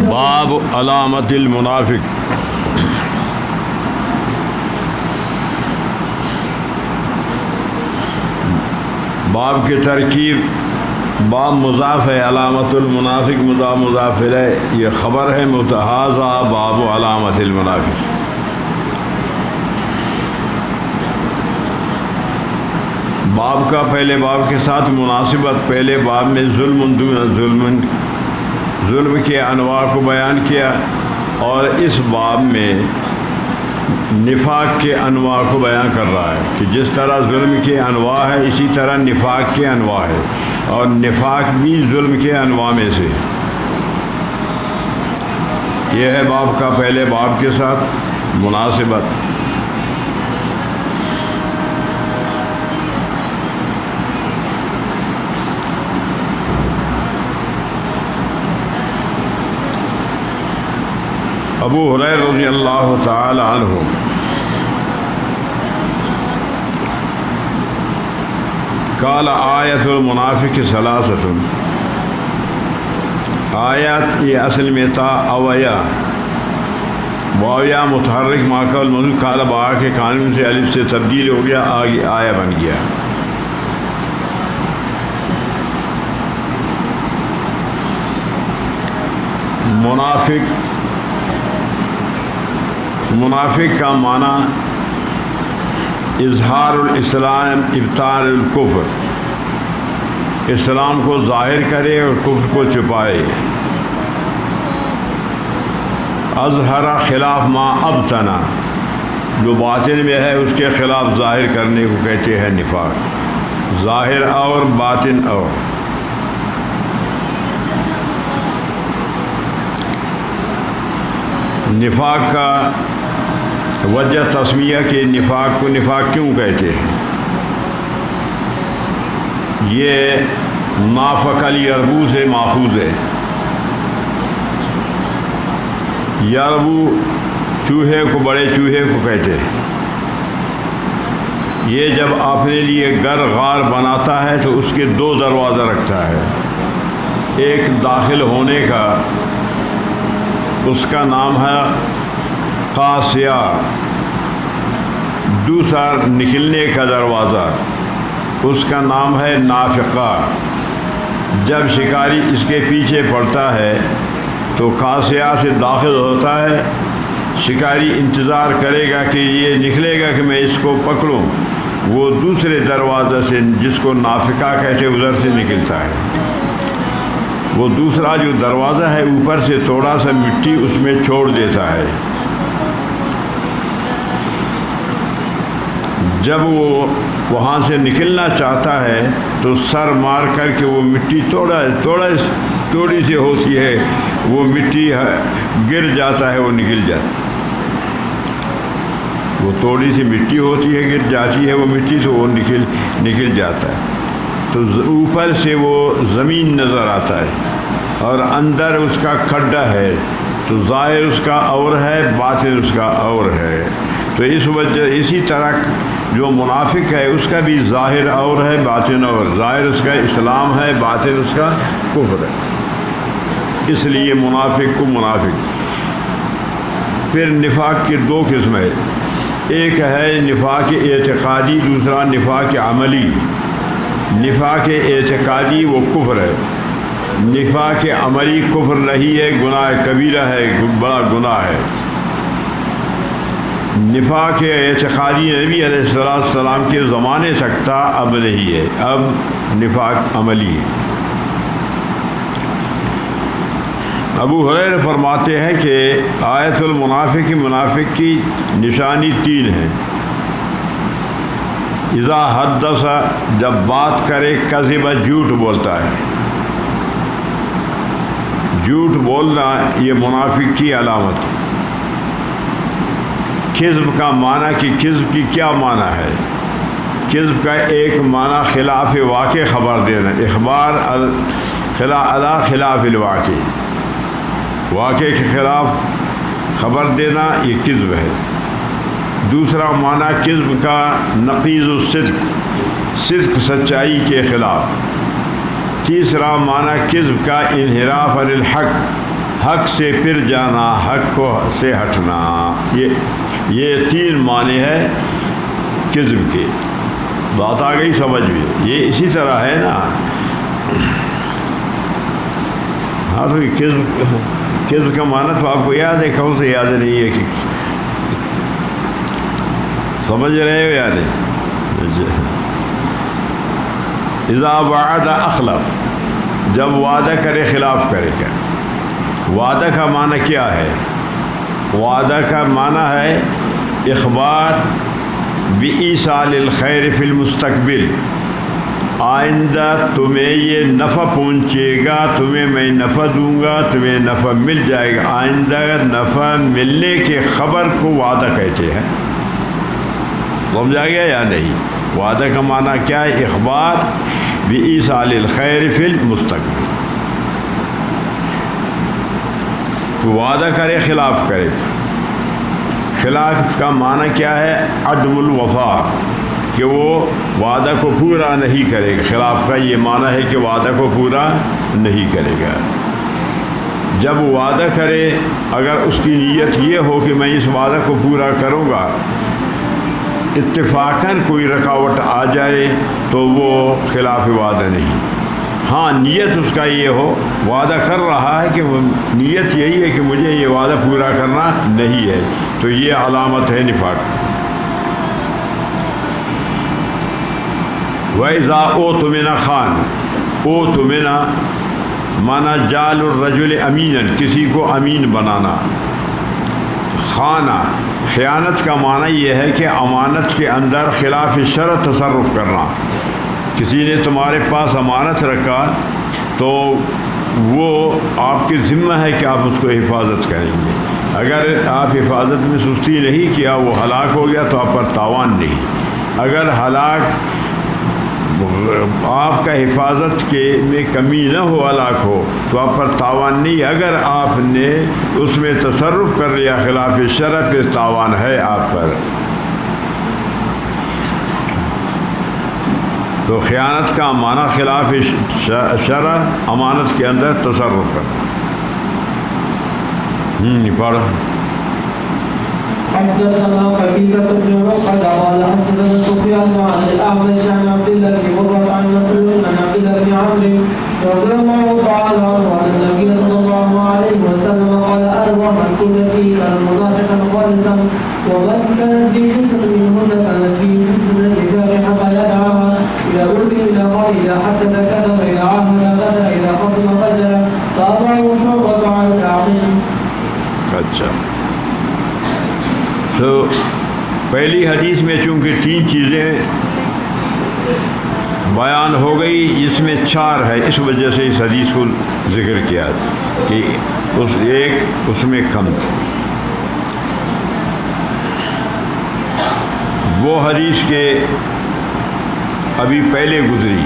باب علامت المنافق۔ باب کی ترکیب، باب مضاف ہے، علامت المنافق مضاف ہے، یہ خبر ہے متحاذہ باب علامت المنافق۔ باب کا پہلے باب کے ساتھ مناسبت، پہلے باب میں ظلم کے انواع کو بیان کیا، اور اس باب میں نفاق کے انواع کو بیان کر رہا ہے کہ جس طرح ظلم کے انواع ہے اسی طرح نفاق کے انواع ہے، اور نفاق بھی ظلم کے انواع میں سے۔ یہ ہے باب کا پہلے باب کے ساتھ مناسبت۔ ابو ہریرہ رضی اللہ تعالی عنہ قال آیت المنافق ثلاثۃ، آیت یہ اصل میں تھا اویا، واویا متحرک ماقبل موجود، قال با کے قانون سے الف سے تبدیل ہو گیا، آگے آیا بن گیا۔ منافق کا معنی اظہار الاسلام ابطال الکفر، اسلام کو ظاہر کرے اور کفر کو چھپائے۔ اظہر خلاف ما ابطنا، جو باطن میں ہے اس کے خلاف ظاہر کرنے کو کہتے ہیں نفاق، ظاہر اور باطن اور۔ نفاق کا وجہ تسمیہ کے نفاق کو نفاق کیوں کہتے ہیں؟ یہ نافق الیربو سے ماخوذ ہے۔ یربو چوہے کو، بڑے چوہے کو کہتے ہیں۔ یہ جب اپنے لیے غار بناتا ہے تو اس کے دو دروازہ رکھتا ہے، ایک داخل ہونے کا اس کا نام ہے قاسیہ، دوسرا نکلنے کا دروازہ اس کا نام ہے نافقہ۔ جب شکاری اس کے پیچھے پڑتا ہے تو قاسیہ سے داخل ہوتا ہے، شکاری انتظار کرے گا کہ یہ نکلے گا کہ میں اس کو پکڑوں، وہ دوسرے دروازے سے جس کو نافقہ کہتے ادھر سے نکلتا ہے۔ وہ دوسرا جو دروازہ ہے اوپر سے تھوڑا سا مٹی اس میں چھوڑ دیتا ہے، جب وہ وہاں سے نکلنا چاہتا ہے تو سر مار کر کے وہ مٹی تھوڑی سی ہوتی ہے، وہ مٹی گر جاتا ہے، وہ نکل جاتا ہے۔ وہ تھوڑی سی مٹی ہوتی ہے، گر جاتی ہے وہ مٹی، تو وہ نکل جاتا ہے۔ تو اوپر سے وہ زمین نظر آتا ہے اور اندر اس کا کھڈا ہے، تو ظاہر اس کا اور ہے، باطن اس کا اور ہے۔ تو اس وجہ اسی طرح جو منافق ہے اس کا بھی ظاہر اور ہے، باطن اور، ظاہر اس کا اسلام ہے، باطن اس کا کفر ہے، اس لیے منافق کو منافق۔ پھر نفاق کے دو قسم ہے، ایک ہے نفاق اعتقادی، دوسرا نفاق عملی۔ نفاق اعتقادی وہ کفر ہے، نفاق عملی کفر نہیں ہے، گناہ کبیرہ ہے، بڑا گناہ ہے۔ نفاق اعتقادی نبی علیہ السلام کے زمانے تک تھا، اب نہیں ہے، اب نفاق عملی ہے۔ ابو ہریرہ فرماتے ہیں کہ آیت المنافق، منافق کی نشانی تین ہے۔ اذا حدث، جب بات کرے، کذب، جھوٹ بولتا ہے۔ جھوٹ بولنا یہ منافق کی علامت ہے۔ کذب کا معنی کہ کذب کی کیا معنی ہے؟ کذب کا ایک معنی خلاف واقع خبر دینا، اخبار علی خلاف الواقع، واقع کے خلاف خبر دینا، یہ کذب ہے۔ دوسرا معنی کذب کا نقیض الصدق، صدق سچائی کے خلاف۔ تیسرا معنی کذب کا انحراف عن الحق، حق سے پھر جانا، حق کو سے ہٹنا، یہ 3 معنی ہے کذب کے۔ بات آ گئی سمجھ میں؟ یہ اسی طرح ہے نا۔ ہاں تو کذب کا معنی تو آپ کو یاد ہے، کون سے یاد نہیں ہے؟ کہ سمجھ رہے ہو یا نہیں؟ اذا وعد اخلف، جب وعدہ کرے خلاف کرے گا۔ وعدہ کا معنی کیا ہے؟ وعدہ کا معنی ہے اخبار بإیصال الخیر فی المستقبل، آئندہ تمہیں یہ نفع پہنچے گا، تمہیں میں نفع دوں گا، تمہیں نفع مل جائے گا۔ آئندہ نفع ملنے کے خبر کو وعدہ کہتے ہیں۔ سمجھا گیا یا نہیں؟ وعدہ کا معنی کیا ہے؟ اخبار بإیصال الخیر فی المستقبل، تو وعدہ کرے خلاف کرے۔ خلاف کا معنی کیا ہے؟ عدم الوفا، کہ وہ وعدہ کو پورا نہیں کرے گا۔ خلاف کا یہ معنی ہے کہ وعدہ کو پورا نہیں کرے گا۔ جب وعدہ کرے، اگر اس کی نیت یہ ہو کہ میں اس وعدہ کو پورا کروں گا، اتفاقاً کوئی رکاوٹ آ جائے تو وہ خلاف وعدہ نہیں۔ ہاں نیت اس کا یہ ہو، وعدہ کر رہا ہے کہ نیت یہی ہے کہ مجھے یہ وعدہ پورا کرنا نہیں ہے، تو یہ علامت ہے نفاق۔ وَإِذَا اؤْتُمِنَ خَانَ، اؤْتُمِنَ معنی جعل الرجل امیناً، کسی کو امین بنانا۔ خانہ، خیانت کا معنی یہ ہے کہ امانت کے اندر خلاف شرع تصرف کرنا۔ کسی نے تمہارے پاس امانت رکھا تو وہ آپ کی ذمہ ہے کہ آپ اس کو حفاظت کریں گے۔ اگر آپ حفاظت میں سستی نہیں کیا، وہ ہلاک ہو گیا تو آپ پر تاوان نہیں۔ اگر ہلاک آپ کا حفاظت کے میں کمی نہ ہو، ہلاک ہو، تو آپ پر تاوان نہیں۔ اگر آپ نے اس میں تصرف کر لیا خلاف شرع، پہ تاوان ہے آپ پر۔ تو خیانت کا معنی خلاف شرع، امانت کے اندر تصرف کرنا۔ پڑھ۔ حدثنا قبيصة بن عقد قال حدثنا سفيان عن الأعمش عن عبد الله بن مرة عن مسعود عن عبد الله بن عمرو رضي الله تعالى عنه أن النبي صلى الله عليه وسلم قال أروى من كن فيه كان منافقا خالصا، ومن كانت به خصلة منهن كانت به خصلة النفاق حتى يدعها، إذا أرسل إلى الله إذا حدث كذب، إذا عاهد غدر، إذا خصم فجر، تابعه شعبة عن الأعمش۔ اچھا، تو پہلی حدیث میں چونکہ 3 چیزیں بیان ہو گئی، اس میں 4 ہے، اس وجہ سے اس حدیث کو ذکر کیا کہ اس میں کم تھا۔ وہ حدیث کے ابھی پہلے گزری،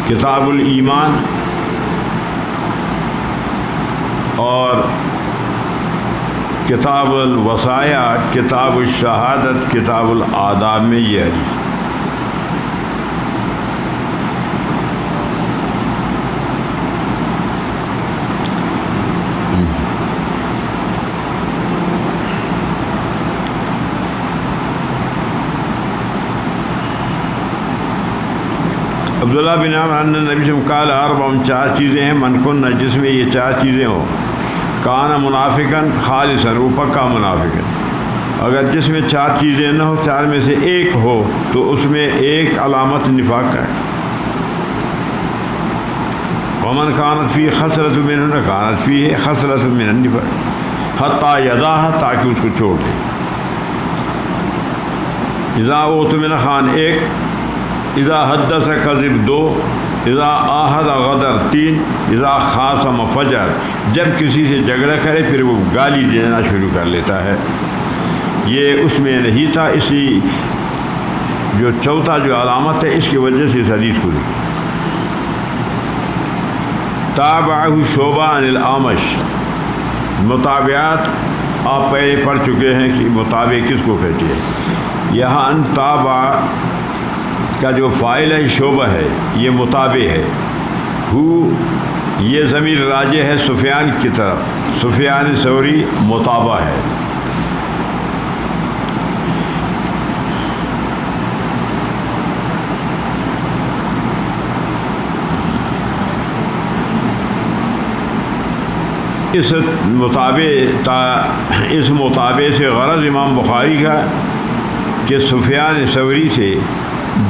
کتاب الایمان اور کتاب الوصایا، کتاب الشہادت، کتاب الآداب میں یہ حدیث۔ عبداللہ بن عمر ان نبی سے قال اربع، 4 چیزیں ہیں، من کن، جس میں یہ 4 چیزیں ہوں، کان منافقاً خالصاً، وہ پکا منافق ہے۔ اگر جس میں 4 چیزیں نہ ہو، 4 میں سے ایک ہو، تو اس میں ایک علامت نفاق ہے۔ ومن کانت فی خصلۃ منہ، کانت فی خصلۃ من النفاق حتی یداها، تاکہ اس کو چھوڑ دے۔ اذا اؤتمن خان 1، اذا حدث کذب 2، اذا عاہد غدر 3، اذا خاصم فجر، جب کسی سے جھگڑا کرے پھر وہ گالی دینا شروع کر لیتا ہے۔ یہ اس میں نہیں تھا، اسی جو چوتھا جو علامت ہے اس کی وجہ سے اس حدیث کو لکھی۔ تابعہ شعبہ عن الأعمش، متابعات آپ پہلے پڑھ چکے ہیں کہ متابع کس کو کہتے ہیں. یہاں تابع کا جو فاعل ہے شعبہ ہے یہ متابع ہے. ہو یہ ضمیر راجع ہے سفیان کی طرف. سفیان ثوری متابع ہے. اس مطابع سے غرض امام بخاری کا کہ سفیان ثوری سے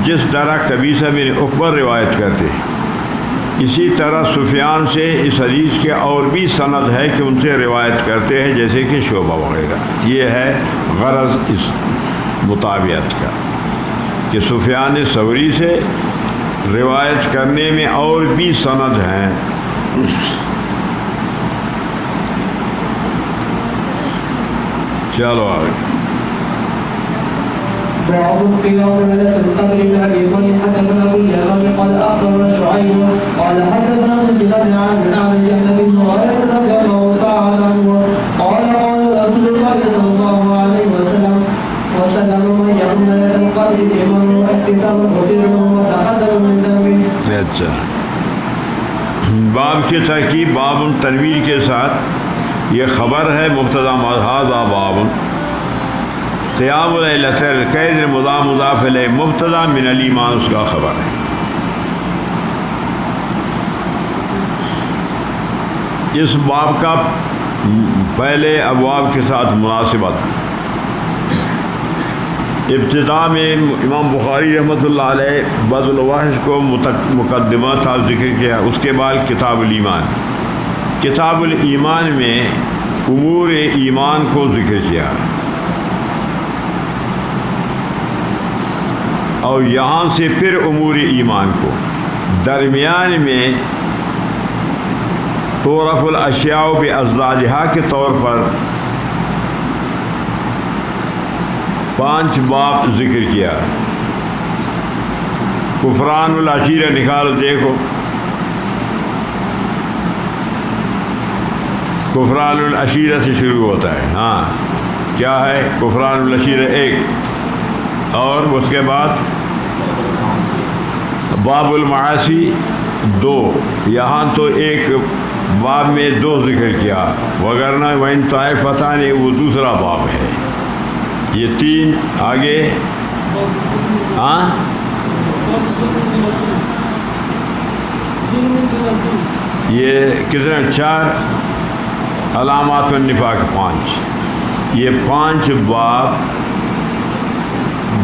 جس طرح قبیصہ بن عقبہ روایت کرتے ہیں اسی طرح سفیان سے اس حدیث کے اور بھی سند ہے کہ ان سے روایت کرتے ہیں جیسے کہ شعبہ وغیرہ. یہ ہے غرض اس مطابعت کا کہ سفیان ثوری سے روایت کرنے میں اور بھی سند ہیں. چلو آگے. باب قيام ليلة القدر بن أبي بكر حدثنا أبو اليمان قال أخبرنا شعيب قال حدثنا مسجد عن الأعرج عن أبي هريرة رضي الله تعالى عنه قال قال رسول الله صلى الله عليه وسلم من يقوم ليلة القدر إيمانا واحتسابا غفر له ما تقدم من ذنبه. اچھا، باب کی تحقیق باب تنویر کے ساتھ یہ خبر ہے. مبتدا هذا باب قیام لیلۃ القدر مضاف الیہ مبتدا من الایمان اس کا خبر ہے. اس باب کا پہلے ابواب کے ساتھ مناسبت. ابتدا میں امام بخاری رحمۃ اللہ علیہ بذل الوحش کو مقدمہ تھا ذکر کیا. اس کے بعد کتاب الایمان. کتاب الایمان میں امور ایمان کو ذکر کیا اور یہاں سے پھر امور ایمان کو. درمیان میں تعرف الاشیاء باضدادہا کے طور پر 5 باب ذکر کیا. کفران العشیرہ نکال دیکھو. کفران العشیرہ سے شروع ہوتا ہے. ہاں کیا ہے کفران العشیرہ 1 اور اس کے بعد باب المعاصی 2. یہاں تو ایک باب میں 2 ذکر کیا وگرنہ وَإِن طَائِفَتَانِ وہ دوسرا باب ہے. یہ 3 آگے. ہاں یہ کتنے 4 علامات النفاق 5. یہ 5 باب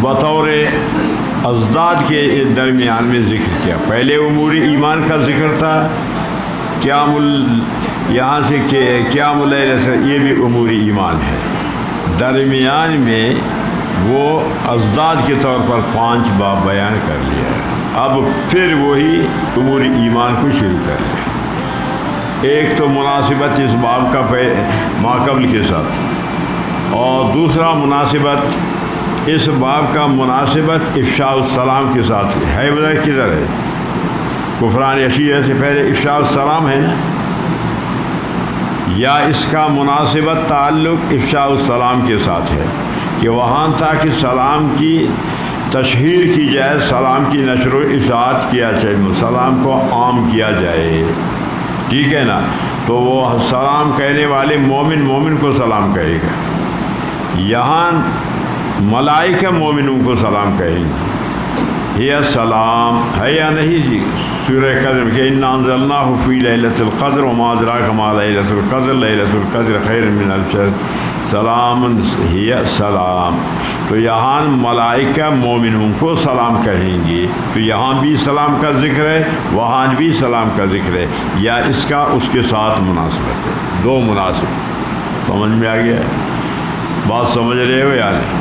بطور ازداد کے درمیان میں ذکر کیا. پہلے امور ایمان کا ذکر تھا. یہاں سے قیام اللیل سے یہ بھی امور ایمان ہے. درمیان میں وہ ازداد کے طور پر 5 باب بیان کر لیا. اب پھر وہی امور ایمان کو شروع کر لیا. ایک تو مناسبت اس باب کا ماقبل کے ساتھ اور دوسرا مناسبت اس باب کا مناسبت افشاء السلام کے ساتھ ہے. بدر کدھر ہے؟ کفران عشیرہ سے پہلے افشاء السلام ہے نا. یا اس کا مناسبت تعلق افشاء السلام کے ساتھ ہے کہ وہاں تھا کہ سلام کی تشہیر کی جائے, سلام کی نشر و اشاعت کیا جائے, سلام کو عام کیا جائے. ٹھیک ہے نا. تو وہ سلام کہنے والے مومن کو سلام کہے گا. یہاں ملائکہ مومنوں کو سلام کہیں گے. یہ سلام ہے یا نہیں جی؟ سورہ قدر کہ انا انزلناہ فی لیلۃ القدر وما ادراک ما لیلۃ القدر لیلۃ القدر خیر من الف شہر سلام ہی سلام. تو یہاں ملائکہ مومنوں کو سلام کہیں گے. تو یہاں بھی سلام کا ذکر ہے, وہاں بھی سلام کا ذکر ہے. یا اس کا اس کے ساتھ مناسبت ہے. 2 مناسبت سمجھ میں آ گیا؟ بات سمجھ رہے ہو یا نہیں؟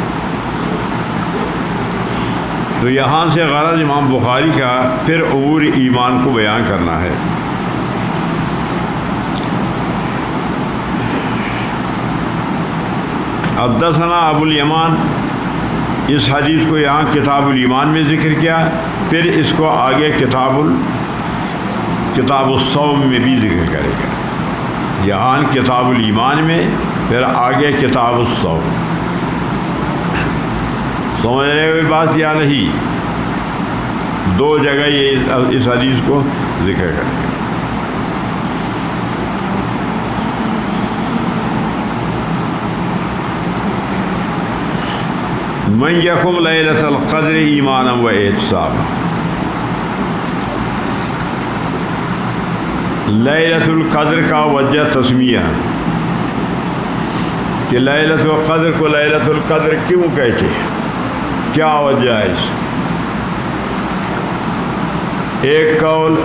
تو یہاں سے غرض امام بخاری کا پھر امور ایمان کو بیان کرنا ہے. حدثنا ابو الیمان, اس حدیث کو یہاں کتاب الایمان میں ذکر کیا, پھر اس کو آگے کتاب الصوم میں بھی ذکر کرے گا. یہاں کتاب الایمان میں پھر آگے کتاب الصوم. سمجھنے کی بات یا نہیں؟ دو جگہ یہ اس حدیث کو ذکر کریں. من یقم لیلۃ القدر ایمانا و احتسابا. لیلۃ القدر کا وجہ تسمیہ کہ لیلۃ القدر کو لیلۃ القدر کیوں کہتے ہیں، کیا وجہ ہے اس کی؟ ایک قول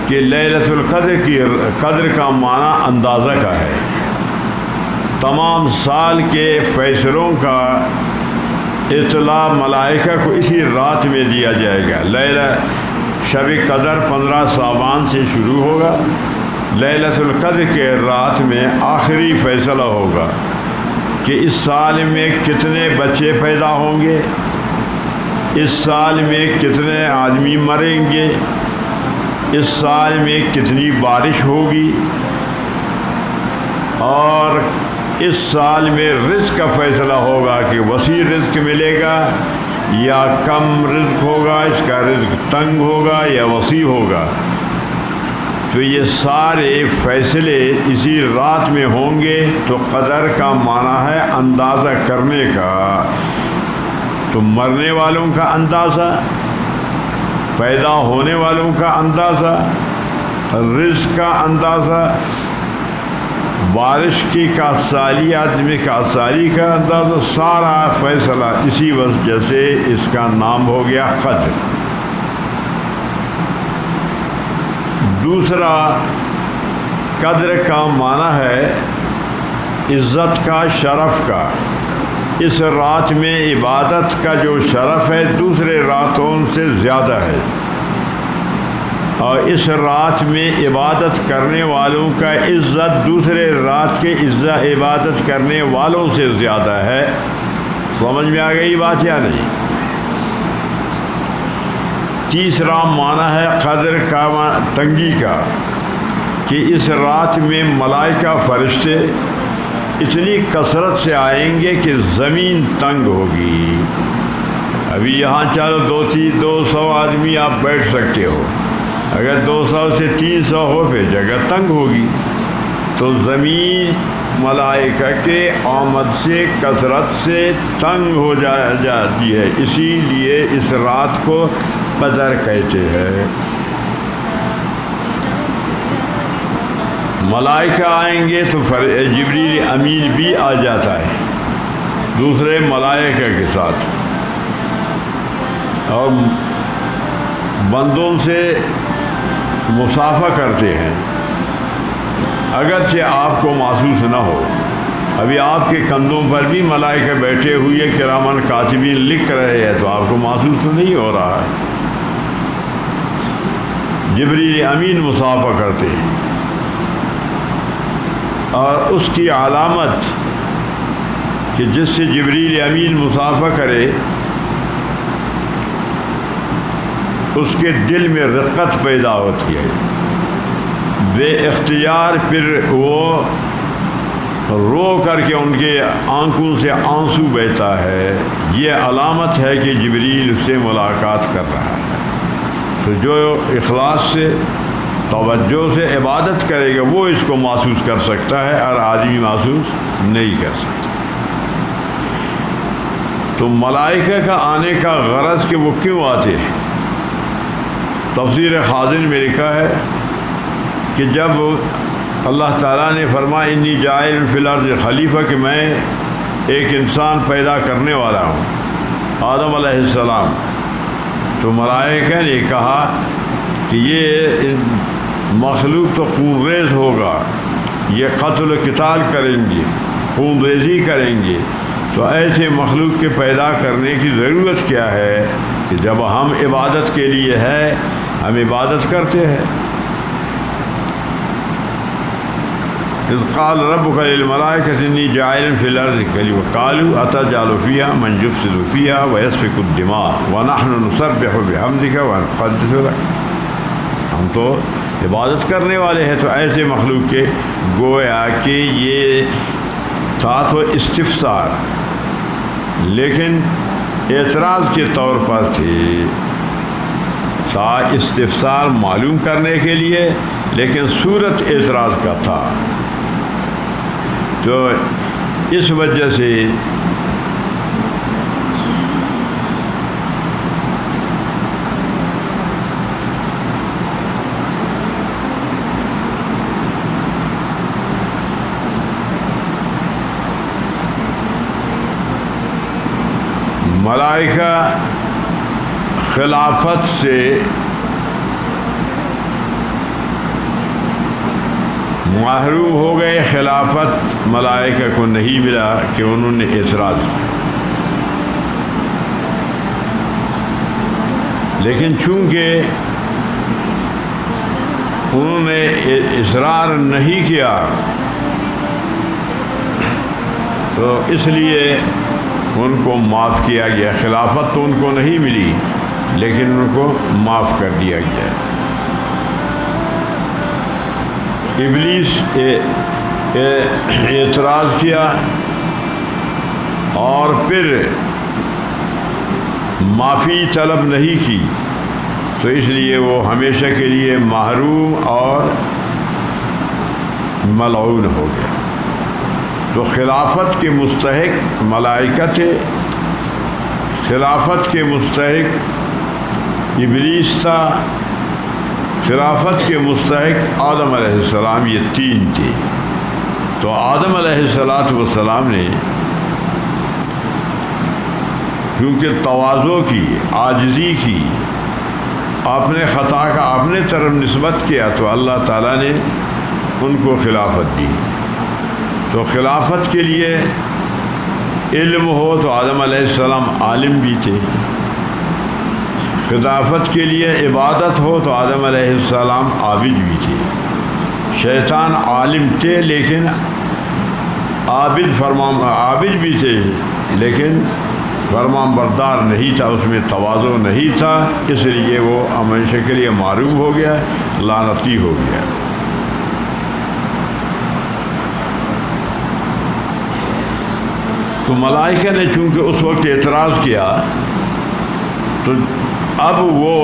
کہ لیلۃ القدر کی قدر کا معنی اندازہ کا ہے، تمام سال کے فیصلوں کا اطلاع ملائکہ کو اسی رات میں دیا جائے گا. شب قدر 15 شعبان سے شروع ہوگا. لیلۃ القدر کے رات میں آخری فیصلہ ہوگا کہ اس سال میں کتنے بچے پیدا ہوں گے، اس سال میں کتنے آدمی مریں گے، اس سال میں کتنی بارش ہوگی، اور اس سال میں رزق کا فیصلہ ہوگا کہ وسیع رزق ملے گا یا کم رزق ہوگا، اس کا رزق تنگ ہوگا یا وسیع ہوگا. تو یہ سارے فیصلے اسی رات میں ہوں گے. تو قدر کا معنی ہے اندازہ کرنے کا. تو مرنے والوں کا اندازہ، پیدا ہونے والوں کا اندازہ، رزق کا اندازہ، بارش کی کاشتکاری، آدمی کاشتکاری کا اندازہ، سارا فیصلہ اسی وجہ سے اس کا نام ہو گیا قدر. دوسرا قدر کا معنی ہے عزت کا، شرف کا. اس رات میں عبادت کا جو شرف ہے دوسرے راتوں سے زیادہ ہے، اور اس رات میں عبادت کرنے والوں کا عزت دوسرے رات کے عبادت کرنے والوں سے زیادہ ہے. سمجھ میں آ گئی بات یا نہیں؟ تیسرا معنی ہے قدر کا تنگی کا، کہ اس رات میں ملائکہ فرشتے اتنی کثرت سے آئیں گے کہ زمین تنگ ہوگی. ابھی یہاں چلو 200 آدمی آپ بیٹھ سکتے ہو، اگر 200 سے 300 ہو پھر جگہ تنگ ہوگی. تو زمین ملائکہ کے آمد سے، کثرت سے تنگ ہو جاتی ہے. اسی لیے اس رات کو قدر کہتے ہیں. ملائکہ آئیں گے تو جبریل امین بھی آ جاتا ہے دوسرے ملائکہ کے ساتھ، اور بندوں سے مصافحہ کرتے ہیں. اگرچہ آپ کو محسوس نہ ہو، ابھی آپ کے کندھوں پر بھی ملائکہ بیٹھے ہوئے کرامن کاتبین لکھ رہے ہیں، تو آپ کو محسوس تو نہیں ہو رہا ہے. جبریل امین مصافحہ کرتے ہیں، اور اس کی علامت کہ جس سے جبریل امین مصافحہ کرے اس کے دل میں رقت پیدا ہوتی ہے، بے اختیار پھر وہ رو کر کے ان کے آنکھوں سے آنسو بہتا ہے. یہ علامت ہے کہ جبریل اس سے ملاقات کر رہا ہے. تو جو اخلاص سے، توجہ سے عبادت کرے گا وہ اس کو محسوس کر سکتا ہے، اور آدمی محسوس نہیں کر سکتا. تو ملائکہ کا آنے کا غرض کہ وہ کیوں آتے ہیں، تفسیر خازن میں لکھا ہے کہ جب اللہ تعالیٰ نے فرمایا انی جاعل فی الارض خلیفہ، کہ میں ایک انسان پیدا کرنے والا ہوں، آدم علیہ السلام، تو ملائکہ نے کہا کہ یہ مخلوق تو خون ریز ہوگا، یہ قتل و قتال کریں گے، خون ریزی کریں گے، تو ایسے مخلوق کے پیدا کرنے کی ضرورت کیا ہے کہ جب ہم عبادت کے لیے ہے ہم عبادت کرتے ہیں. اذ قال ربک للملائکۃ انی جاعل فی الارض خلیفۃ قالوا اتجعل فیہا من یفسد فیہا ویسفک الدماء ونحن نسبح بحمدک ونقدس لک. ہم تو عبادت کرنے والے ہیں، تو ایسے مخلوق کے گویا کہ یہ تھا تو استفسار، لیکن اعتراض کے طور پر تھے، تھا استفسار معلوم کرنے کے لیے، لیکن صورت اعتراض کا تھا۔ تو اس وجہ سے ملائکہ خلافت سے محروم ہو گئے، خلافت ملائکہ کو نہیں ملا کہ انہوں نے اعتراض کیا، لیکن چونکہ انہوں نے اصرار نہیں کیا تو اس لیے ان کو معاف کیا گیا۔ خلافت تو ان کو نہیں ملی، لیکن ان کو معاف کر دیا گیا۔ ابلیس اعتراض کیا اور پھر معافی طلب نہیں کی، تو اس لیے وہ ہمیشہ کے لیے محروم اور ملعون ہو گیا۔ تو خلافت کے مستحق ملائکہ تھے، خلافت کے مستحق ابلیس تھا، خلافت کے مستحق آدم علیہ السلام، یہ تین تھے۔ تو آدم علیہ السلام نے کیونکہ تواضع کی، عاجزی کی، اپنے خطا کا اپنے طرف نسبت کیا، تو اللہ تعالیٰ نے ان کو خلافت دی۔ تو خلافت کے لیے علم ہو تو آدم علیہ السلام عالم بھی تھے، خلافت کے لیے عبادت ہو تو آدم علیہ السلام عابد بھی تھے۔ شیطان عالم تھے لیکن عابد بھی تھے، لیکن فرمان بردار نہیں تھا، اس میں تواضع نہیں تھا، اس لیے وہ ہمیشہ کے لیے معروف ہو گیا، لعنتی ہو گیا۔ تو ملائکہ نے چونکہ اس وقت اعتراض کیا، تو اب وہ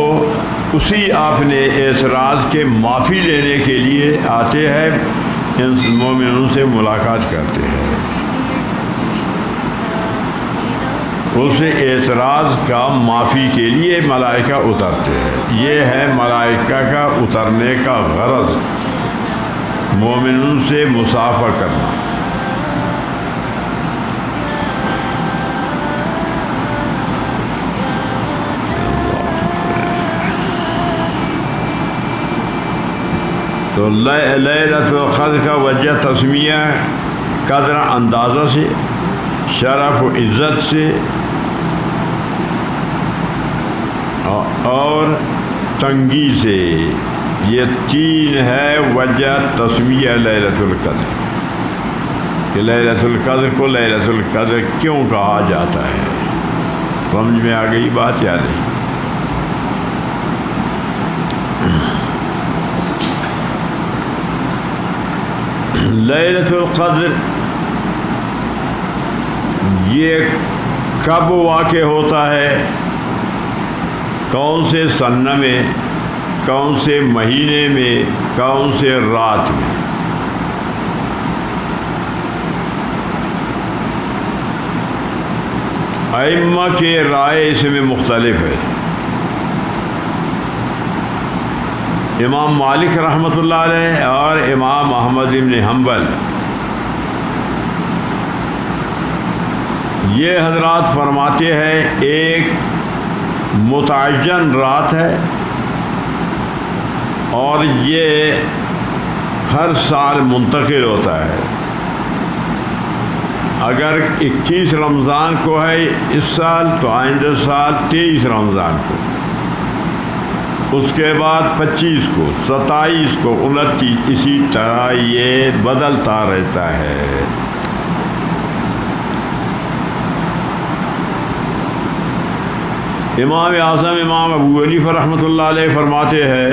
اسی اپنے اعتراض کے معافی لینے کے لیے آتے ہیں، ان مومنوں سے ملاقات کرتے ہیں، اس اعتراض کا معافی کے لیے ملائکہ اترتے ہیں۔ یہ ہے ملائکہ کا اترنے کا غرض، مومنوں سے مصافحہ کرنا۔ تو لیلۃ القدر کا وجہ تسمیہ قدر اندازہ سے، شرف و عزت سے اور تنگی سے، یہ تین ہے وجہ تسمیہ لیلۃ القدر، کہ لیلۃ القدر کو لیلۃ القدر کیوں کہا جاتا ہے۔ سمجھ میں آ گئی بات یا نہیں؟ لیلۃ القدر یہ کب واقع ہوتا ہے، کون سے سنہ میں، کون سے مہینے میں، کون سے رات میں؟ ائمہ کے رائے اس میں مختلف ہے۔ امام مالک رحمۃ اللہ علیہ اور امام احمد بن حنبل، یہ حضرات فرماتے ہیں ایک متعین رات ہے، اور یہ ہر سال منتقل ہوتا ہے۔ اگر 21 رمضان کو ہے اس سال، تو آئندہ سال 23 رمضان کو، اس کے بعد 25 کو، 27 کو، 29، اسی طرح یہ بدلتا رہتا ہے۔ امام اعظم امام ابو حنیفہ رحمۃ اللہ علیہ فرماتے ہیں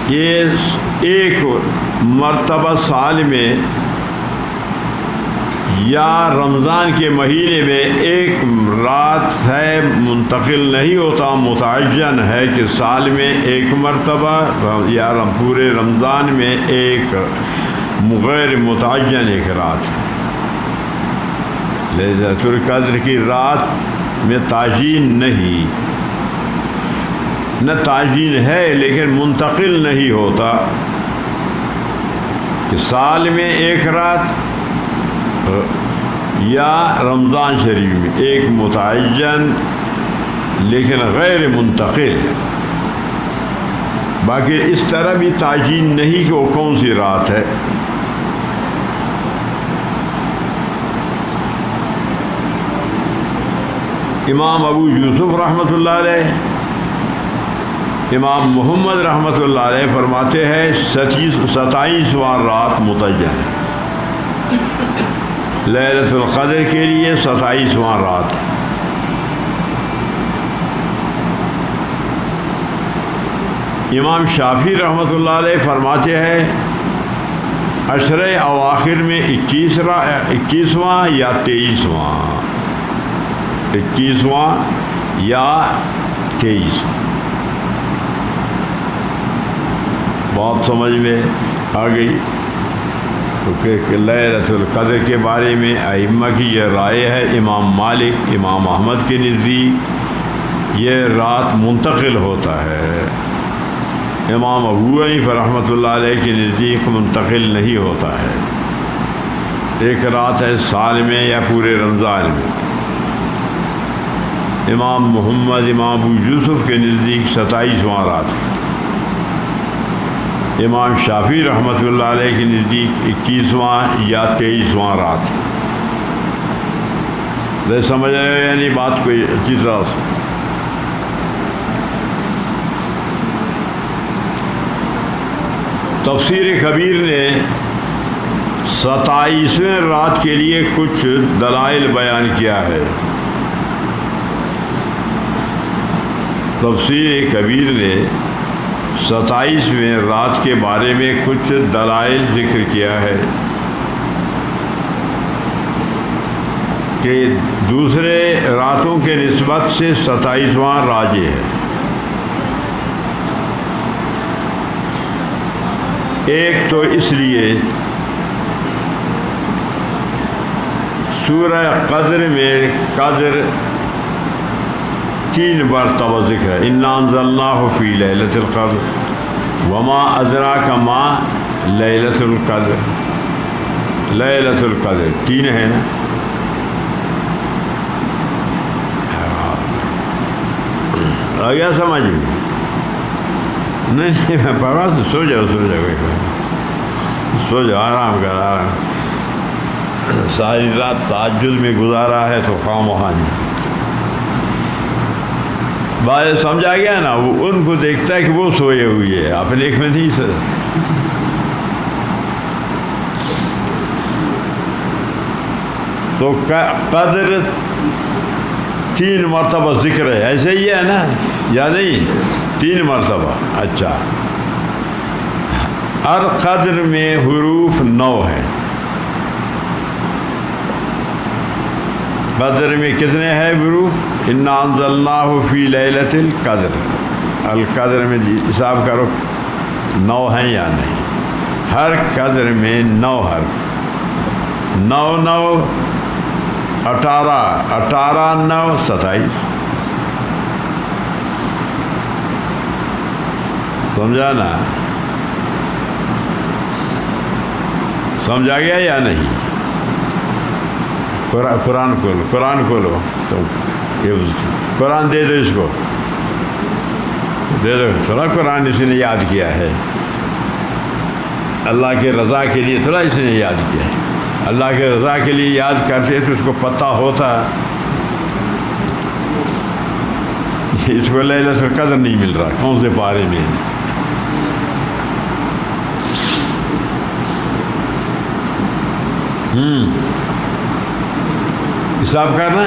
یہ ایک مرتبہ سال میں یا رمضان کے مہینے میں ایک رات ہے منتقل نہیں ہوتا، متعین ہے کہ سال میں ایک مرتبہ یا پورے رمضان میں ایک غیر متعین ایک رات ہے۔ لیلۃ القدر کی رات میں تعین نہیں، نہ تعین ہے لیکن منتقل نہیں ہوتا کہ سال میں ایک رات یا رمضان شریف میں ایک متعین لیکن غیر منتقل۔ باقی اس طرح بھی تعین نہیں کہ وہ کون سی رات ہے۔ امام ابو یوسف رحمۃ اللہ علیہ، امام محمد رحمۃ اللہ علیہ فرماتے ہیں 27واں رات متعین ہے، لیلۃ القدر کے لیے 27واں رات۔ امام شافعی رحمۃ اللہ علیہ فرماتے ہیں عشرے اواخر میں 21واں یا 23واں، 21واں یا 23واں۔ بات سمجھ میں آ گئی؟ کیونکہ لیلۃ القدر کے بارے میں ائمہ کی یہ رائے ہے، امام مالک، امام احمد کے نزدیک یہ رات منتقل ہوتا ہے، امام ابو حنیفہ رحمۃ اللہ علیہ کے نزدیک منتقل نہیں ہوتا ہے، ایک رات ہے سال میں یا پورے رمضان میں۔ امام محمد، امام ابو یوسف کے نزدیک 27واں رات ہے، امام شافعی رحمۃ اللہ علیہ کے نزدیک 21واں یا 23واں رات ہے۔ میں سمجھ رہے ہو یعنی بات کوئی اچھی طرح سے؟ تفسیر کبیر نے 27ویں رات کے لیے کچھ دلائل بیان کیا ہے۔ تفسیر کبیر نے 27ویں رات کے بارے میں کچھ دلائل ذکر کیا ہے کہ دوسرے راتوں کے نسبت سے 27واں راجح ہے۔ ایک تو اس لیے سورہ قدر میں قدر 3 مرتبہ ذکر ہے، انا انزلناہ فی لیلۃ القدر وما ادراک ما لیلۃ القدر۔ لیلۃ القدر 3 ہے نا؟ آ گیا سمجھ میں؟ نہیں میں پڑھا تو سو جاؤ آرام کر، آرام۔ ساری رات تہجد میں گزارا ہے تو خواہ مخواہ نہیں۔ بات سمجھا گیا نا؟ وہ ان کو دیکھتا ہے کہ وہ سوئے ہوئی ہے، اپنے ایک میں نہیں سر۔ تو قدر 3 مرتبہ ذکر ہے، ایسے ہی ہے نا یا نہیں؟ 3 مرتبہ۔ اچھا، ہر قدر میں حروف 9 ہیں۔ قدر میں کتنے ہیں حروف؟ انا انزلناہ فی لیلۃ القدر۔ القدر میں حساب کرو 9 ہیں یا نہیں؟ ہر قدر میں 9 حرف، 9 9 18 18 9 27۔ سمجھا نا؟ سمجھا گیا یا نہیں؟ قرآن کھولو تو قرآن دے دو، اس کو دے دو تھوڑا۔ قرآن اس نے یاد کیا ہے، اللہ کے رضا کے لیے تھوڑا اس نے یاد کیا ہے۔ اللہ کے رضا کے لیے یاد کرتے تو اس کو پتہ ہوتا اس کو لیلۃ القدر نہیں مل رہا، کون سے پارے میں۔ حساب کرنا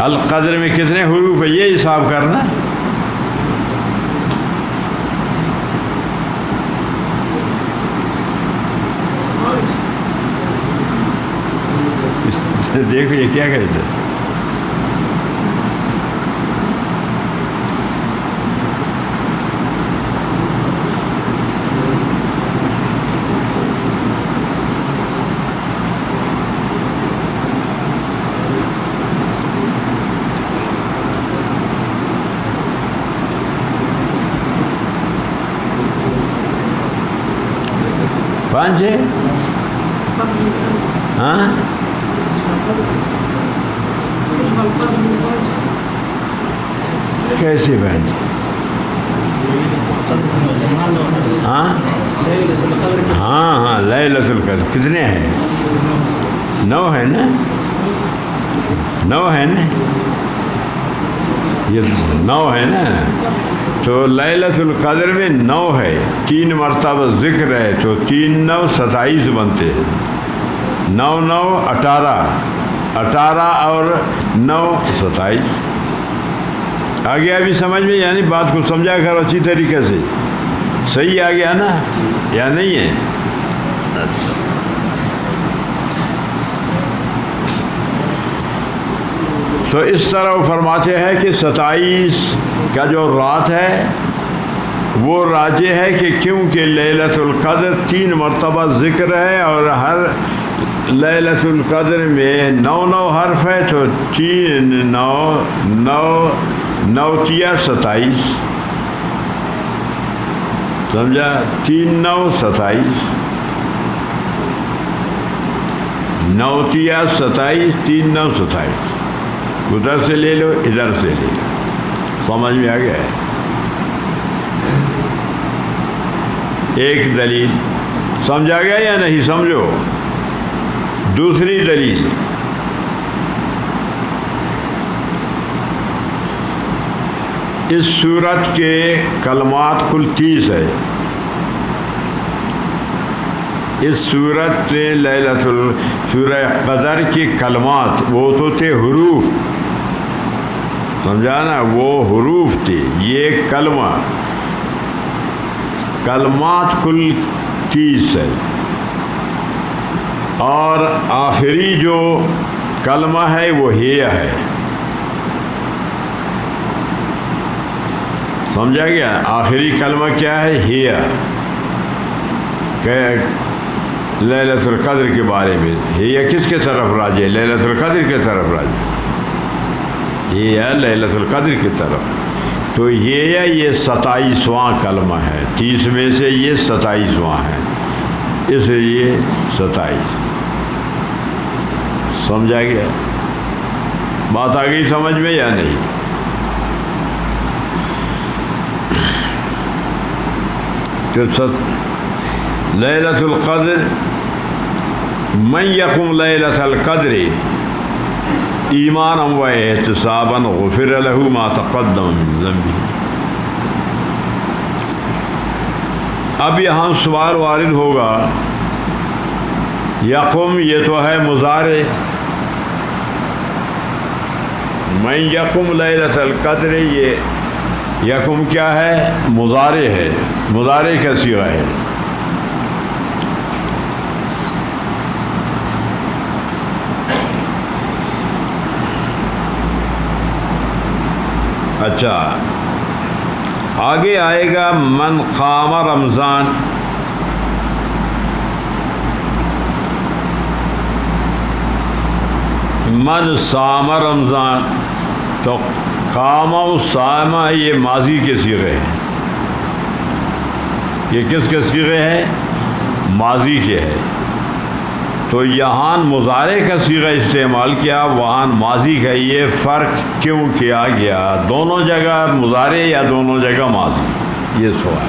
القدر میں کتنے حروف ہے، یہ حساب کرنا۔ کہتے دیکھو یہ کیا کہتے پانچ ہے ہاں کیسے بہن ہاں ہاں ہاں لیلۃ القدر کتنے ہیں 9 ہے نا 9 ہے نا یہ 9 ہے نا تو لیلۃ القدر میں 9 ہے 3 مرتبہ ذکر ہے تو 3 9 27 بنتے ہیں 9 9 18 اور 9 27 آ گیا ابھی سمجھ میں یعنی بات کو سمجھا کر اچھی طریقے سے صحیح آ گیا نا یا نہیں ہے اچھا تو اس طرح وہ فرماتے ہیں کہ 27 کا جو رات ہے وہ راجح ہے کہ کیونکہ لیلۃ القدر 3 مرتبہ ذکر ہے اور ہر لیلۃ القدر میں 9 حرف ہے تو 3 9 9 تیا 27 سمجھا 3 9 27 9 تیا 27 3 9 27 ادھر سے لے لو ادھر سے لے لو سمجھ میں آ گیا ہے ایک دلیل سمجھا گیا یا نہیں سمجھو دوسری دلیل اس سورت کے کلمات کل 30 ہے اس سورت میں سورہ قدر کی کلمات وہ تو تھے حروف سمجھا نا وہ حروف تھے یہ کلمات کل 30 ہے اور آخری جو کلمہ ہے وہ ہیا ہے سمجھا گیا آخری کلمہ کیا ہے ہیا کہ لیلۃ القدر کے بارے میں ہیا کس کے طرف راجع ہے لیلۃ القدر کے طرف راجع ہیا لیلۃ القدر کی طرف تو یہ 27واں کلمہ ہے 30 میں سے یہ 27واں ہے اس لیے 27 سمجھا گیا بات آ گئی سمجھ میں یا نہیں تو لیلۃ القدر من یقم لیلۃ القدر ایمانا و احتسابا غفر له ما تقدم من ذنبه اب یہاں سوال وارد ہوگا یقم یہ تو ہے مضارع من یقم لیلۃ القدر یہ یقم کیا ہے مضارع ہے مضارع کا صیغہ ہے اچھا آگے آئے گا من قام رمضان من صام رمضان تو قام و صام یہ ماضی کے صیغے ہیں یہ کس کے صیغے ہیں ماضی کے ہے تو یہاں مضارع کا صیغہ استعمال کیا وہاں ماضی کا یہ فرق کیوں کیا گیا دونوں جگہ مضارع یا دونوں جگہ ماضی یہ سوال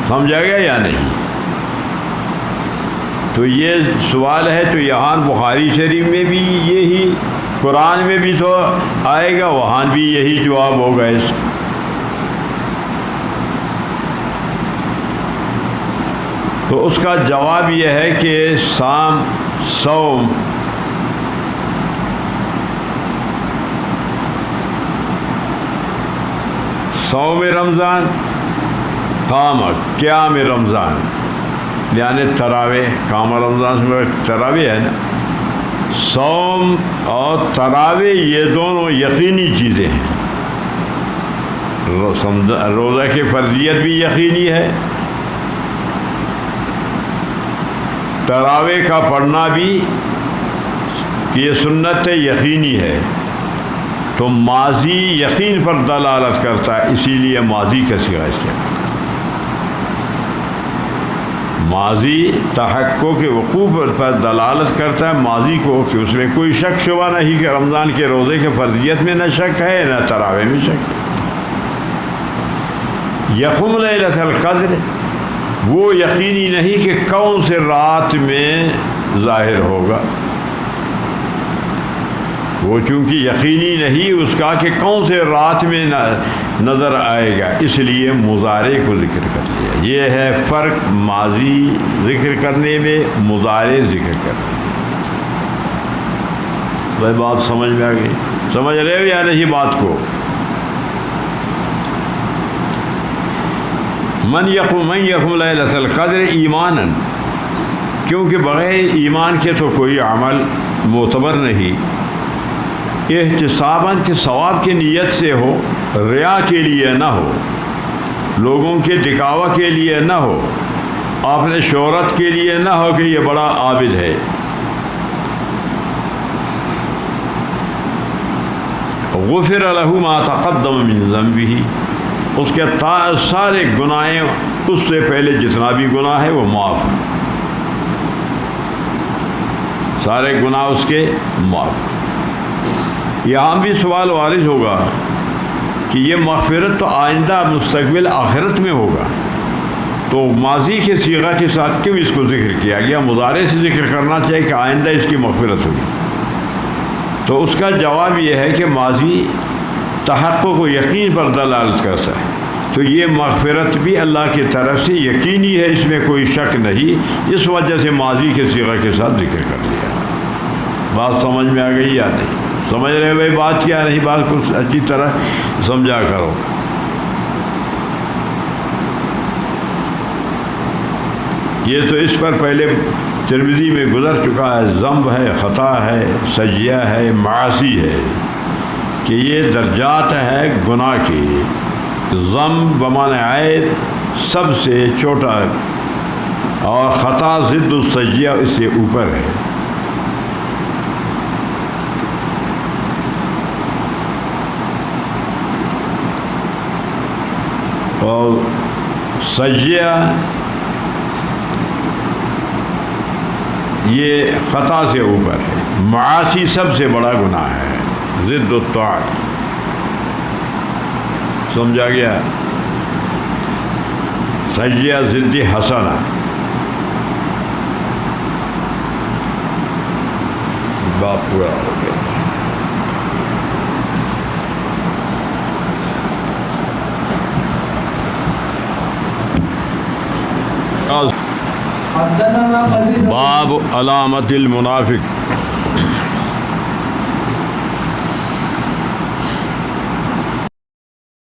سمجھا گیا یا نہیں تو یہ سوال ہے تو یہاں بخاری شریف میں بھی یہی قرآن میں بھی تو آئے گا وہاں بھی یہی جواب ہوگا اس کا تو اس کا جواب یہ ہے کہ صوم رمضان قام قیام رمضان یعنی تراویح کام رمضان سے تراویح ہے نا، صوم اور تراویح یہ دونوں یقینی چیزیں ہیں. روزہ کی فرضیت بھی یقینی ہے، تراویح کا پڑھنا بھی یہ سنت یقینی ہے. تو ماضی یقین پر دلالت کرتا ہے، اسی لیے ماضی کا صیغہ استعمال. ماضی تحقق کے وقوع پر دلالت کرتا ہے ماضی کو، کہ اس میں کوئی شک شبہ نہیں کہ رمضان کے روزے کے فرضیت میں نہ شک ہے نہ تراویح میں شک ہے. یقوم لیلۃ القدر وہ یقینی نہیں کہ کون سے رات میں ظاہر ہوگا، وہ چونکہ یقینی نہیں اس کا کہ کون سے رات میں نظر آئے گا، اس لیے مضارع کو ذکر کر لیا. یہ ہے فرق ماضی ذکر کرنے میں، مضارع ذکر کرنے میں. بھائی بات سمجھ میں آ گئی؟ سمجھ رہے ہو یا نہیں بات کو؟ من یقوم لیلۃ القدر ایمانا، کیونکہ بغیر ایمان کے تو کوئی عمل معتبر نہیں. احتساباً کے ثواب کی نیت سے ہو، ریا کے لیے نہ ہو، لوگوں کے دکھاوا کے لیے نہ ہو، اپنے شہرت کے لیے نہ ہو کہ یہ بڑا عابد ہے. غفر له ما تقدم من ذنبه، اس کے سارے گناہیں اس سے پہلے جتنا بھی گناہ ہے وہ معاف، سارے گناہ اس کے معاف. یہاں بھی سوال وارد ہوگا کہ یہ مغفرت تو آئندہ مستقبل آخرت میں ہوگا، تو ماضی کے صیغہ کے ساتھ کیوں اس کو ذکر کیا گیا؟ مضارع سے ذکر کرنا چاہیے کہ آئندہ اس کی مغفرت ہوگی. تو اس کا جواب یہ ہے کہ ماضی تحقق و یقین پر دلالت کرتا ہے، تو یہ مغفرت بھی اللہ کی طرف سے یقینی ہے، اس میں کوئی شک نہیں، اس وجہ سے ماضی کے صیغہ کے ساتھ ذکر کر لیا. بات سمجھ میں آ گئی یا نہیں؟ سمجھ رہے بھائی بات کیا نہیں؟ بات کو اچھی طرح سمجھا کرو. یہ تو اس پر پہلے ترمذی میں گزر چکا ہے. ذنب ہے، خطا ہے، سجیہ ہے، معاصی ہے، کہ یہ درجات ہے گناہ کی. ذنب بمعنی عیب سب سے چھوٹا، اور خطا ضد السجیہ اس سے اوپر ہے. اور سجیہ یہ خطا سے اوپر ہے. معاصی سب سے بڑا گناہ ہے، ضد الطاعت. سمجھا گیا؟ سجیہ ضد حسنہ. بات پورا ہو گیا. باب علامت المنافق.